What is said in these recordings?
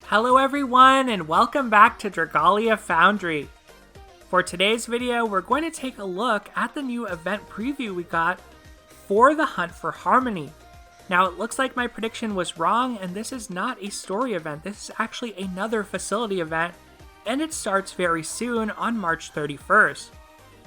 Hello everyone and welcome back to Dragalia Foundry. For today's video, we're going to take a look at the new event preview we got for the Hunt for Harmony. Now it looks like my prediction was wrong and this is not a story event, this is actually another facility event and it starts very soon on March 31st.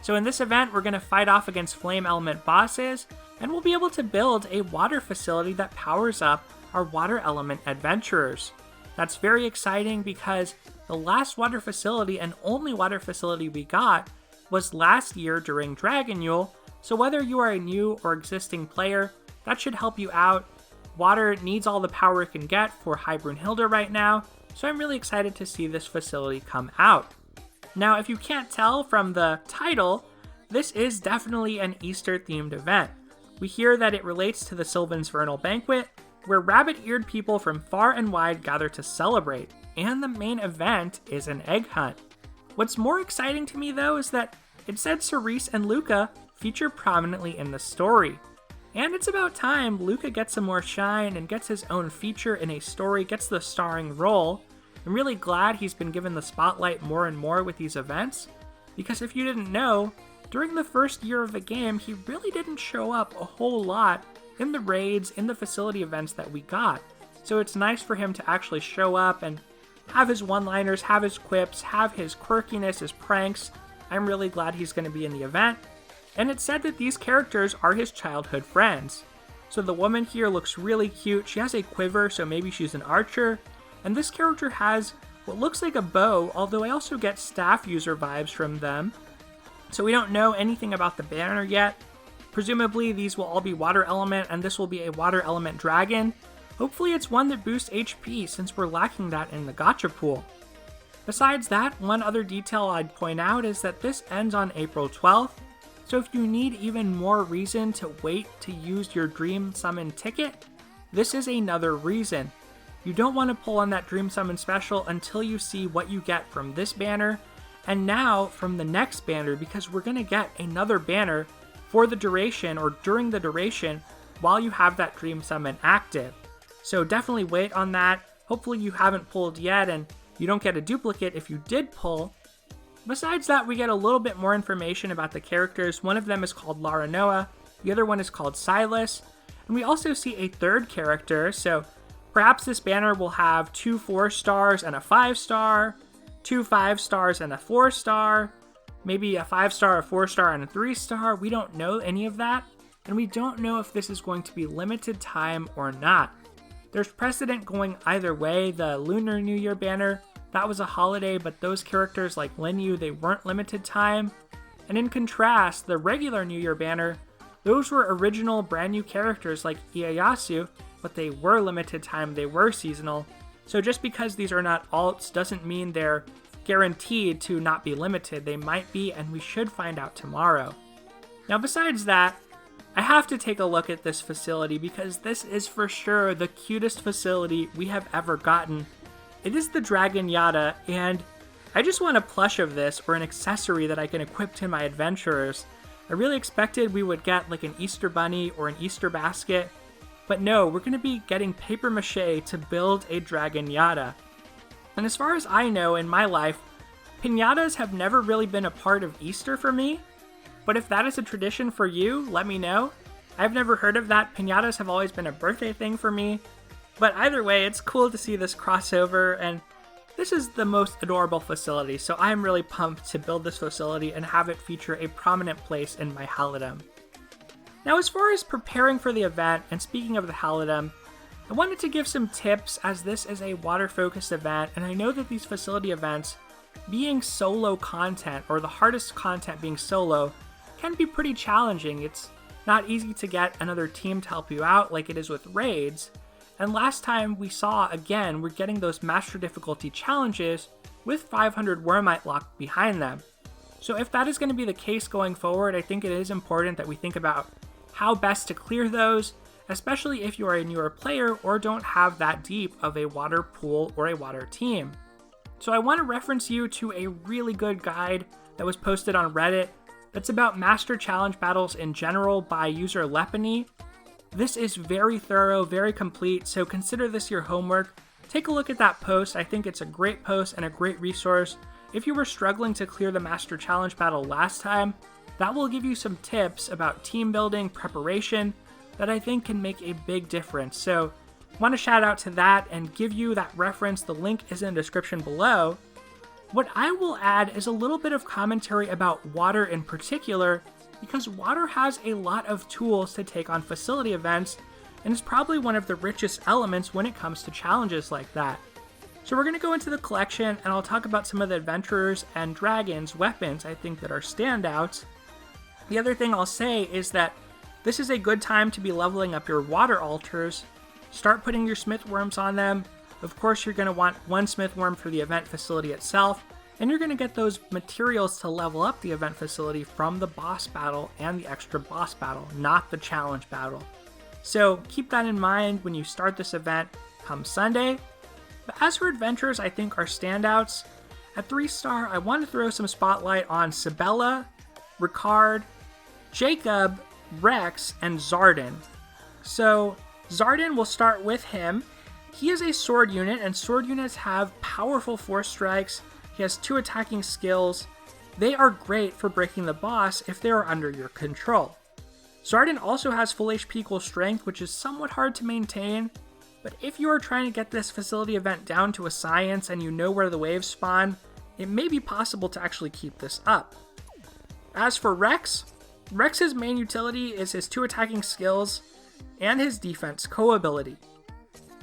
So in this event, we're going to fight off against flame element bosses and we'll be able to build a water facility that powers up our water element adventurers. That's very exciting because the last water facility and only water facility we got was last year during Dragalia, so whether you are a new or existing player, that should help you out. Water needs all the power it can get for High Brunhilde right now, so I'm really excited to see this facility come out. Now, if you can't tell from the title, this is definitely an Easter-themed event. We hear that it relates to the Sylvan's Vernal Banquet, where rabbit-eared people from far and wide gather to celebrate, and the main event is an egg hunt. What's more exciting to me though is that it said Cerise and Luca feature prominently in the story. And it's about time Luca gets some more shine and gets his own feature in a story, gets the starring role. I'm really glad he's been given the spotlight more and more with these events, because if you didn't know, during the first year of the game, he really didn't show up a whole lot in the raids, in the facility events that we got. So it's nice for him to actually show up and have his one-liners, have his quips, have his quirkiness, his pranks. I'm really glad he's going to be in the event. And it's said that these characters are his childhood friends. So the woman here looks really cute. She has a quiver, so maybe she's an archer. And this character has what looks like a bow, although I also get staff user vibes from them. So we don't know anything about the banner yet. Presumably these will all be water element and this will be a water element dragon. Hopefully it's one that boosts HP since we're lacking that in the gacha pool. Besides that, one other detail I'd point out is that this ends on April 12th. So if you need even more reason to wait to use your Dream Summon ticket, this is another reason. You don't want to pull on that Dream Summon special until you see what you get from this banner and now from the next banner, because we're going to get another banner for the duration or during the duration while you have that Dream Summon active. So definitely wait on that. Hopefully you haven't pulled yet and you don't get a duplicate if you did pull. Besides that, we get a little bit more information about the characters. One of them is called Lara Noah, the other one is called Silas, and we also see a third character, so perhaps this banner will have 2 4-stars and a 5-star, 2 5-stars and a 4-star, maybe a 5-star, a 4-star, and a 3-star. We don't know any of that, and we don't know if this is going to be limited time or not. There's precedent going either way. The Lunar New Year banner, that was a holiday, but those characters like Linyu, they weren't limited time. And in contrast, the regular New Year banner, those were original brand new characters like Ieyasu, but they were limited time, they were seasonal. So just because these are not alts doesn't mean they're guaranteed to not be limited. They might be, and we should find out tomorrow. Now besides that, I have to take a look at this facility because this is for sure the cutest facility we have ever gotten. It is the Dragon Yada, and I just want a plush of this or an accessory that I can equip to my adventurers. I really expected we would get like an Easter bunny or an Easter basket, but no, we're going to be getting paper mache to build a Dragon Yada. And as far as I know in my life, piñatas have never really been a part of Easter for me, but if that is a tradition for you, let me know. I've never heard of that. Piñatas have always been a birthday thing for me, but either way, it's cool to see this crossover, and this is the most adorable facility, so I'm really pumped to build this facility and have it feature a prominent place in my Halidom. Now as far as preparing for the event, and speaking of the Halidom, I wanted to give some tips as this is a water-focused event, and I know that these facility events, being solo content, or the hardest content being solo, can be pretty challenging. It's not easy to get another team to help you out like it is with raids, and last time we saw, again, we're getting those master difficulty challenges with 500 Wormite locked behind them. So if that is going to be the case going forward, I think it is important that we think about how best to clear those, especially if you are a newer player or don't have that deep of a water pool or a water team. So I want to reference you to a really good guide that was posted on Reddit that's about master challenge battles in general by user Lepony. This is very thorough, very complete, so consider this your homework take a look at that post. I think it's a great post and a great resource. If you were struggling to clear the Master Challenge battle last time, that will give you some tips about team building, preparation, that I think can make a big difference. So I want to shout out to that and give you that reference. The link is in the description below. What I will add is a little bit of commentary about water in particular, because water has a lot of tools to take on facility events, and is probably one of the richest elements when it comes to challenges like that. So we're going to go into the collection, and I'll talk about some of the adventurers and dragons' weapons I think that are standouts. The other thing I'll say is that this is a good time to be leveling up your water altars. Start putting your smith worms on them. Of course, you're going to want one smith worm for the event facility itself, and you're going to get those materials to level up the event facility from the boss battle and the extra boss battle, not the challenge battle. So keep that in mind when you start this event come Sunday. But as for adventurers, I think are standouts. At 3-star, I want to throw some spotlight on Sabella, Ricard, Jacob, Rex, and Zardan. So Zardan, will start with him. He is a sword unit, and sword units have powerful force strikes. He has 2 attacking skills. They are great for breaking the boss if they are under your control. Zardan also has full HP equals strength, which is somewhat hard to maintain, but if you are trying to get this facility event down to a science and you know where the waves spawn, it may be possible to actually keep this up. As for Rex, Rex's main utility is his 2 attacking skills and his defense ability.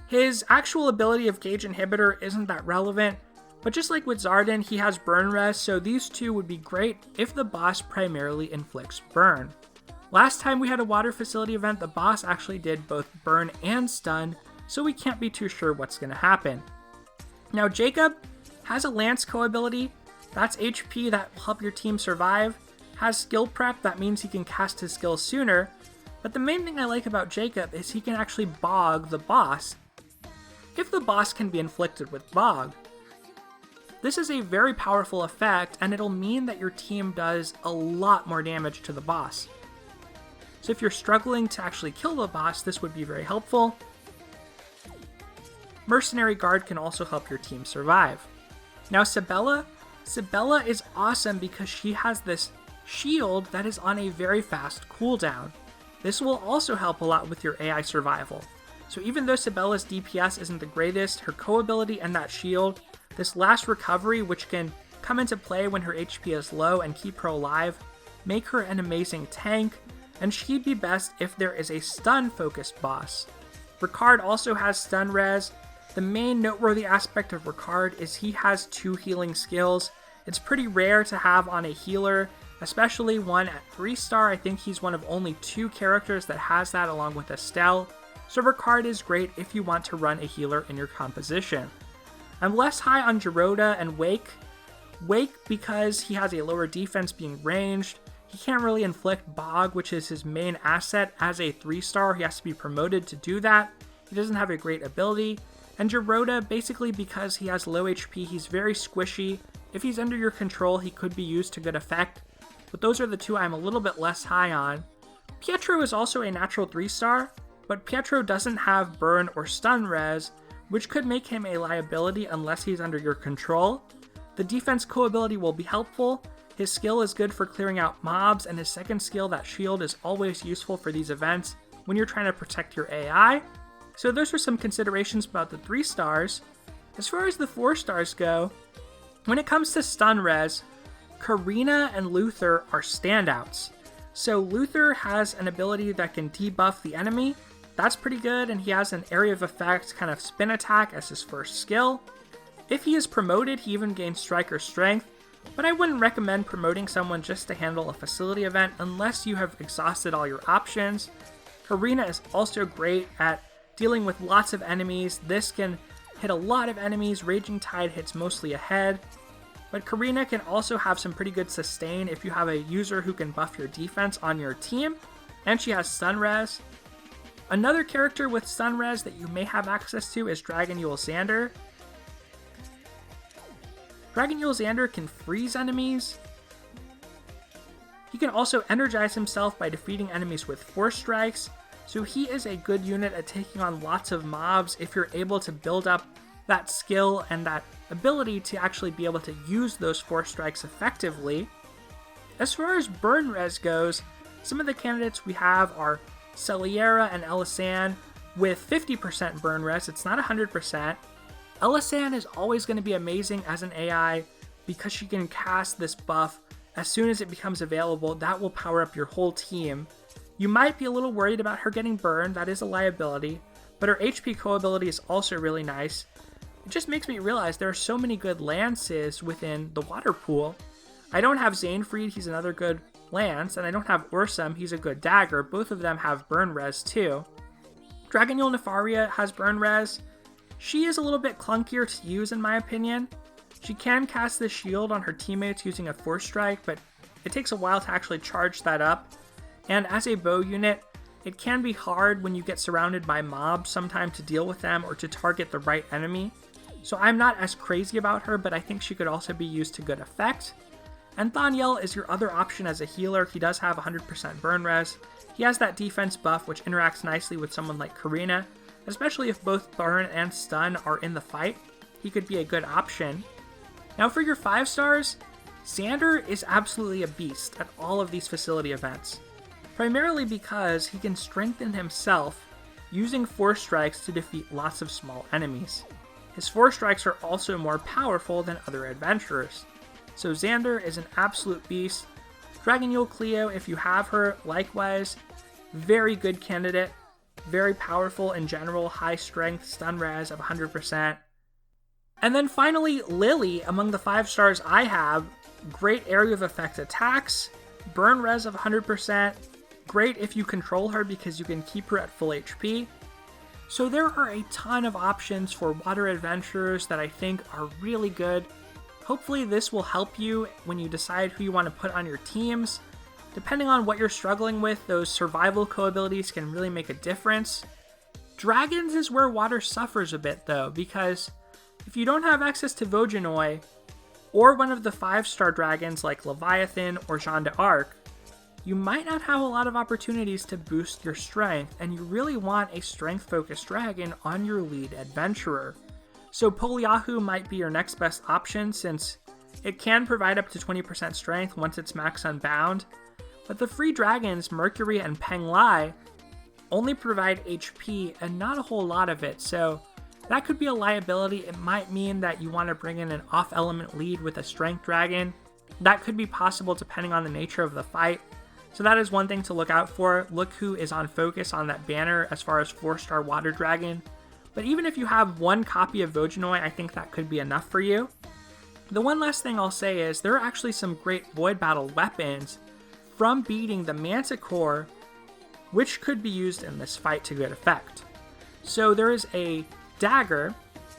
His actual ability of Gauge Inhibitor isn't that relevant, but just like with Zardan, he has Burn Res, so these 2 would be great if the boss primarily inflicts burn. Last time we had a water facility event, the boss actually did both burn and stun, so we can't be too sure what's going to happen. Now Jacob has a Lance ability, that's HP that will help your team survive, has skill prep, that means he can cast his skills sooner, but the main thing I like about Jacob is he can actually bog the boss, if the boss can be inflicted with bog. This is a very powerful effect, and it'll mean that your team does a lot more damage to the boss. So if you're struggling to actually kill the boss, this would be very helpful. Mercenary Guard can also help your team survive. Now Sabella is awesome because she has this shield that is on a very fast cooldown. This will also help a lot with your AI survival. So even though Sabella's DPS isn't the greatest, her ability and that shield, this last recovery, which can come into play when her HP is low and keep her alive, make her an amazing tank, and she'd be best if there is a stun-focused boss. Ricard also has stun res. The main noteworthy aspect of Ricard is he has 2 healing skills. It's pretty rare to have on a healer, especially one at 3-star. I think he's one of only 2 characters that has that along with Estelle. So Ricard is great if you want to run a healer in your composition. I'm less high on Geroda and Wake. Wake, because he has a lower defense being ranged, he can't really inflict bog, which is his main asset. As a 3-star, he has to be promoted to do that. He doesn't have a great ability. And Geroda, basically because he has low HP, he's very squishy. If he's under your control, he could be used to good effect. But those are the 2 I'm a little bit less high on. Pietro is also a natural 3-star, but Pietro doesn't have burn or stun res, which could make him a liability unless he's under your control. The defense ability will be helpful. His skill is good for clearing out mobs, and his second skill, that shield, is always useful for these events when you're trying to protect your AI. So those are some considerations about the 3-stars. As far as the 4-stars go, when it comes to stun res, Karina and Luther are standouts. So Luther has an ability that can debuff the enemy. That's pretty good, and he has an area of effect kind of spin attack as his first skill. If he is promoted, he even gains striker strength, but I wouldn't recommend promoting someone just to handle a facility event unless you have exhausted all your options. Karina is also great at dealing with lots of enemies. This can hit a lot of enemies. Raging Tide hits mostly ahead. But Karina can also have some pretty good sustain if you have a user who can buff your defense on your team. And she has stun res. Another character with stun res that you may have access to is Dragalia Xander. Dragalia Xander can freeze enemies. He can also energize himself by defeating enemies with force strikes, so he is a good unit at taking on lots of mobs if you're able to build up that skill and that ability to actually be able to use those Force Strikes effectively. As far as burn res goes, some of the candidates we have are Celiera and Elisanne with 50% burn res. It's not 100%. Elisanne is always going to be amazing as an AI because she can cast this buff as soon as it becomes available. That will power up your whole team. You might be a little worried about her getting burned. That is a liability. But her HP co-ability is also really nice. It just makes me realize there are so many good lances within the water pool. I don't have Xainfried, he's another good lance, and I don't have Ursum, he's a good dagger. Both of them have burn res too. Dragalia Nefaria has burn res. She is a little bit clunkier to use in my opinion. She can cast the shield on her teammates using a Force Strike, but it takes a while to actually charge that up. And as a bow unit, it can be hard when you get surrounded by mobs sometimes to deal with them or to target the right enemy. So I'm not as crazy about her, but I think she could also be used to good effect. And Thaniel is your other option as a healer. He does have 100% burn res. He has that defense buff which interacts nicely with someone like Karina, especially if both burn and stun are in the fight. He could be a good option. Now for your 5 stars, Xander is absolutely a beast at all of these facility events, primarily because he can strengthen himself using Force Strikes to defeat lots of small enemies. His Force Strikes are also more powerful than other adventurers. So Xander is an absolute beast. Dragalia Cleo, if you have her, likewise, very good candidate, very powerful in general, high strength, stun res of 100%. And then finally, Lily, among the 5 stars I have, great area of effect attacks, burn res of 100%, great if you control her because you can keep her at full HP. So there are a ton of options for water adventurers that I think are really good. Hopefully this will help you when you decide who you want to put on your teams. Depending on what you're struggling with, those survival co-abilities can really make a difference. Dragons is where water suffers a bit though, because if you don't have access to Vojanoi, or one of the 5-star dragons like Leviathan or Jeanne d'Arc, you might not have a lot of opportunities to boost your strength, and you really want a strength-focused dragon on your lead adventurer. So Poliahu might be your next best option since it can provide up to 20% strength once it's max unbound, but the free dragons Mercury and Peng Lai only provide HP and not a whole lot of it, so that could be a liability. It might mean that you want to bring in an off-element lead with a strength dragon. That could be possible depending on the nature of the fight. So that is one thing to look out for. Look who is on focus on that banner as far as 4-star water dragon. But even if you have one copy of Vojanoi, I think that could be enough for you. The one last thing I'll say is there are actually some great Void Battle weapons from beating the Manticore, which could be used in this fight to good effect. So there is a dagger,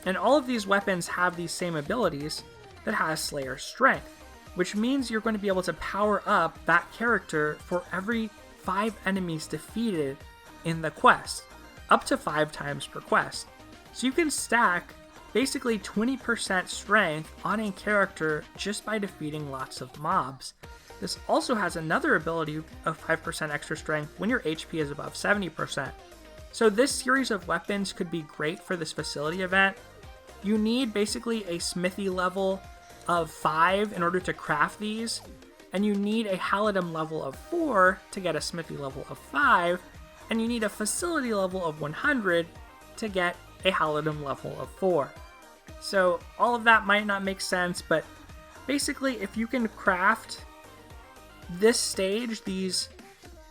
and all of these weapons have these same abilities that has Slayer Strength, which means you're going to be able to power up that character for every 5 enemies defeated in the quest, up to 5 times per quest. So you can stack basically 20% strength on a character just by defeating lots of mobs. This also has another ability of 5% extra strength when your HP is above 70%. So this series of weapons could be great for this facility event. You need basically a smithy level of 5 in order to craft these, and you need a Halidom level of 4 to get a smithy level of 5, and you need a facility level of 100 to get a Halidom level of 4. So all of that might not make sense, but basically if you can craft this stage, these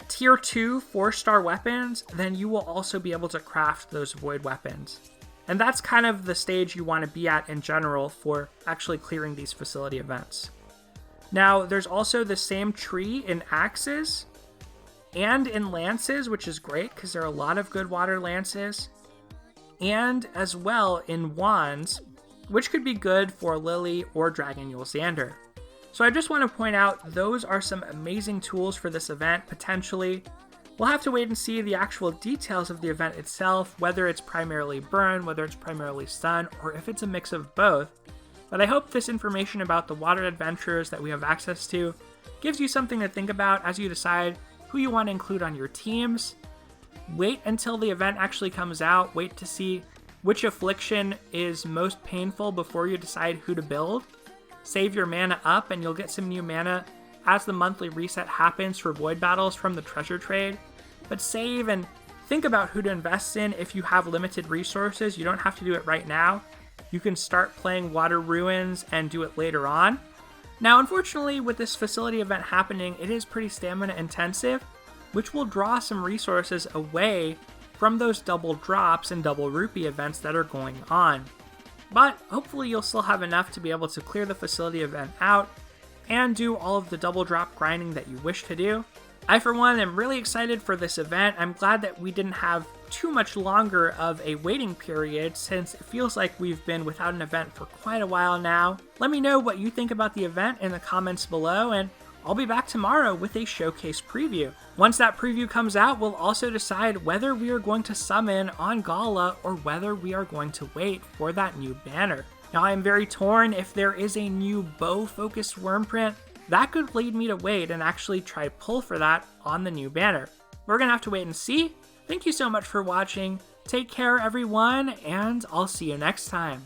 tier 2 4-star weapons, then you will also be able to craft those void weapons. And that's kind of the stage you want to be at in general for actually clearing these facility events. Now, there's also the same tree in axes and in lances, which is great because there are a lot of good water lances, and as well in wands, which could be good for Lily or Dragalia Xander. So I just want to point out those are some amazing tools for this event, potentially. We'll have to wait and see the actual details of the event itself, whether it's primarily burn, whether it's primarily stun, or if it's a mix of both. But I hope this information about the water adventurers that we have access to gives you something to think about as you decide who you want to include on your teams. Wait until the event actually comes out, wait to see which affliction is most painful before you decide who to build. Save your mana up and you'll get some new mana as the monthly reset happens for void battles from the treasure trade. But save and think about who to invest in if you have limited resources. You don't have to do it right now. You can start playing Water Ruins and do it later on. Now, unfortunately, with this facility event happening, it is pretty stamina intensive, which will draw some resources away from those double drops and double rupee events that are going on. But hopefully you'll still have enough to be able to clear the facility event out and do all of the double drop grinding that you wish to do. I, for one, am really excited for this event. I'm glad that we didn't have too much longer of a waiting period, since it feels like we've been without an event for quite a while now. Let me know what you think about the event in the comments below, and I'll be back tomorrow with a showcase preview. Once that preview comes out, we'll also decide whether we are going to summon on Gala or whether we are going to wait for that new banner. Now, I am very torn. If there is a new bow-focused Wyrmprint, that could lead me to wait and actually try to pull for that on the new banner. We're gonna have to wait and see. Thank you so much for watching. Take care, everyone, and I'll see you next time.